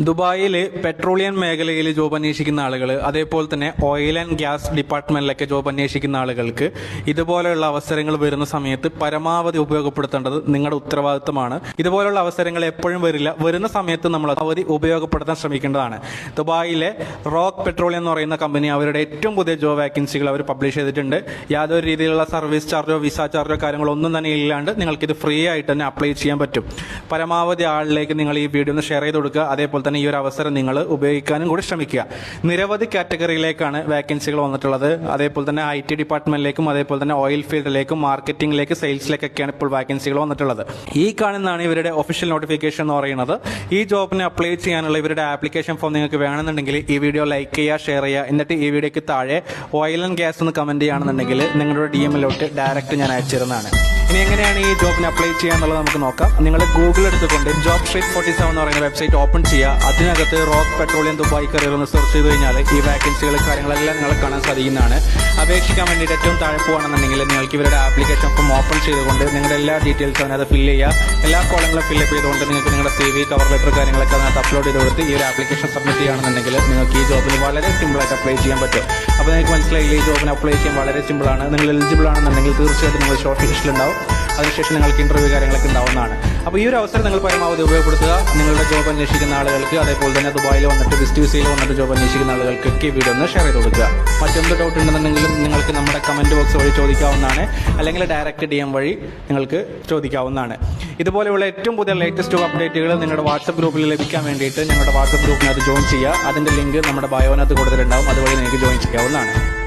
ദുബായിൽ പെട്രോളിയം മേഖലയിൽ ജോബ് അന്വേഷിക്കുന്ന ആളുകൾ, അതേപോലെ തന്നെ ഓയിൽ ആൻഡ് ഗ്യാസ് ഡിപ്പാർട്ട്മെന്റിലൊക്കെ ജോബ് അന്വേഷിക്കുന്ന ആളുകൾക്ക് ഇതുപോലെയുള്ള അവസരങ്ങൾ വരുന്ന സമയത്ത് പരമാവധി ഉപയോഗപ്പെടുത്തേണ്ടത് നിങ്ങളുടെ ഉത്തരവാദിത്തമാണ്. ഇതുപോലുള്ള അവസരങ്ങൾ എപ്പോഴും വരില്ല, വരുന്ന സമയത്ത് നമ്മൾ അവധി ഉപയോഗപ്പെടുത്താൻ ശ്രമിക്കേണ്ടതാണ്. ദുബായിലെ റോക്ക് പെട്രോളിയം എന്ന് പറയുന്ന കമ്പനി അവരുടെ ഏറ്റവും പുതിയ ജോബ് വാക്കൻസികൾ അവർ പബ്ലിഷ് ചെയ്തിട്ടുണ്ട്. യാതൊരു രീതിയിലുള്ള സർവീസ് ചാർജോ വിസ ചാർജോ കാര്യങ്ങളോ ഒന്നും തന്നെ ഇല്ലാണ്ട് നിങ്ങൾക്കിത് ഫ്രീ ആയിട്ട് തന്നെ അപ്ലൈ ചെയ്യാൻ പറ്റും. പരമാവധി ആളിലേക്ക് നിങ്ങൾ ഈ വീഡിയോ ഒന്ന് ഷെയർ ചെയ്ത് കൊടുക്കുക. അതേപോലെ തന്നെ ഈ ഒരു അവസരം നിങ്ങൾ ഉപയോഗിക്കാനും കൂടി ശ്രമിക്കുക. നിരവധി കാറ്റഗറിയിലേക്കാണ് വാക്കൻസികൾ വന്നിട്ടുള്ളത്. അതേപോലെ തന്നെ IT ഡിപ്പാർട്ട്മെന്റിലേക്കും അതേപോലെ തന്നെ ഓയിൽ ഫീൽഡിലേക്കും മാർക്കറ്റിംഗിലേക്ക് സെയിൽസിലേക്കൊക്കെയാണ് ഇപ്പോൾ വാക്കൻസികൾ വന്നിട്ടുള്ളത്. ഈ കാണുന്നതാണ് ഇവരുടെ ഒഫീഷ്യൽ നോട്ടിഫിക്കേഷൻ എന്ന് പറയുന്നത്. ഈ ജോബിന് അപ്ലൈ ചെയ്യാനുള്ള ഇവരുടെ ആപ്ലിക്കേഷൻ ഫോം നിങ്ങൾക്ക് വേണമെന്നുണ്ടെങ്കിൽ ഈ വീഡിയോ ലൈക്ക് ചെയ്യുക, ഷെയർ ചെയ്യുക. എന്നിട്ട് ഈ വീഡിയോക്ക് താഴെ ഓയിൽ ആൻഡ് ഗ്യാസ് എന്ന് കമന്റ് ചെയ്യുകയാണെന്നുണ്ടെങ്കിൽ നിങ്ങളുടെ DM-ലോട്ട് ഡയറക്റ്റ് ഞാൻ അയച്ചിരുന്നതാണ്. ഇനി എങ്ങനെയാണ് ഈ ജോബിന് അപ്ലൈ ചെയ്യാന്നുള്ളത് നമുക്ക് നോക്കാം. നിങ്ങൾ ഗൂഗിൾ എടുത്തുകൊണ്ട് ജോബ് സ്ട്രീറ്റ് 47 എന്ന് പറയുന്ന വെബ്സൈറ്റ് ഓപ്പൺ ചെയ്യുക. അതിനകത്ത് റോക്ക് പെട്രോളിയം ദുബായ് കരിയർ എന്ന് സെർച്ച് ചെയ്ത് കഴിഞ്ഞാൽ ഈ വാക്കൻസികൾ കാര്യങ്ങളെല്ലാം നിങ്ങൾക്ക് കാണാൻ സാധിക്കുന്നതാണ്. അപേക്ഷിക്കാൻ വേണ്ടിയിട്ട് ഏറ്റവും താഴെ പോകുകയാണെന്നുണ്ടെങ്കിൽ നിങ്ങൾക്ക് ഇവരുടെ ആപ്ലിക്കേഷൻ ഫോം ഓപ്പൺ ചെയ്തുകൊണ്ട് നിങ്ങളുടെ എല്ലാ ഡീറ്റെയിൽസും അതിനകത്ത് ഫില്ല് ചെയ്യുക. എല്ലാ കോളങ്ങളും ഫില്ലപ്പ് ചെയ്തുകൊണ്ട് നിങ്ങൾക്ക് നിങ്ങളുടെ CV, കവർ ലെറ്റർ കാര്യങ്ങളൊക്കെ അതിനകത്ത് അപ്ലോഡ് ചെയ്ത് കൊടുത്ത് ഈ ഒരു ആപ്ലിക്കേഷൻ സബ്മിറ്റ് ചെയ്യുകയാണെന്നുണ്ടെങ്കിൽ നിങ്ങൾക്ക് ഈ ജോബിന് വളരെ സിമ്പിളായിട്ട് അപ്ലൈ ചെയ്യാൻ പറ്റും. അപ്പോൾ നിങ്ങൾക്ക് മനസ്സിലായില്ല, ഈ ജോബിന് അപ്ലൈ ചെയ്യാൻ വളരെ സിമ്പിളാണ്. നിങ്ങൾ എലിജിബിൾ ആണെന്നുണ്ടെങ്കിൽ തീർച്ചയായിട്ടും നിങ്ങൾ ഷോർട്ട് ലിസ്റ്റിലുണ്ടാവും. അതിനുശേഷം നിങ്ങൾക്ക് ഇന്റർവ്യൂ കാര്യങ്ങളൊക്കെ ഉണ്ടാവുന്നതാണ്. അപ്പോൾ ഈ ഒരു അവസരം നിങ്ങൾ പരമാവധി ഉപയോഗപ്പെടുത്തുക. നിങ്ങളുടെ ജോബ് അന്വേഷിക്കുന്ന ആളുകൾക്ക്, അതേപോലെ തന്നെ ദുബായിൽ വന്നിട്ട് വിസിറ്റ് വിസയിൽ വന്നിട്ട് ജോബ് അന്വേഷിക്കുന്ന ആളുകൾക്കൊക്കെ ഈ വീഡിയോ ഒന്ന് ഷെയർ ചെയ്ത് കൊടുക്കുക. മറ്റെന്ത് ഡൗട്ട് ഉണ്ടെന്നുണ്ടെങ്കിലും നിങ്ങൾക്ക് നമ്മുടെ കമന്റ് ബോക്സ് വഴി ചോദിക്കാവുന്നതാണ്, അല്ലെങ്കിൽ ഡയറക്റ്റ് DM വഴി നിങ്ങൾക്ക് ചോദിക്കാവുന്നതാണ്. ഇതുപോലെയുള്ള ഏറ്റവും പുതിയ ലേറ്റസ്റ്റ് അപ്ഡേറ്റുകൾ നിങ്ങളുടെ വാട്സപ്പ് ഗ്രൂപ്പിൽ ലഭിക്കാൻ വേണ്ടിയിട്ട് ഞങ്ങളുടെ വാട്സപ്പ് ഗ്രൂപ്പിനകത്ത് ജോയിൻ ചെയ്യുക. അതിന്റെ ലിങ്ക് നമ്മുടെ ബയോനകത്ത് കൊടുത്തിട്ടുണ്ടാവും. അതുവഴി നിങ്ങൾക്ക് ജോയിൻ ചെയ്യാവുന്നതാണ്.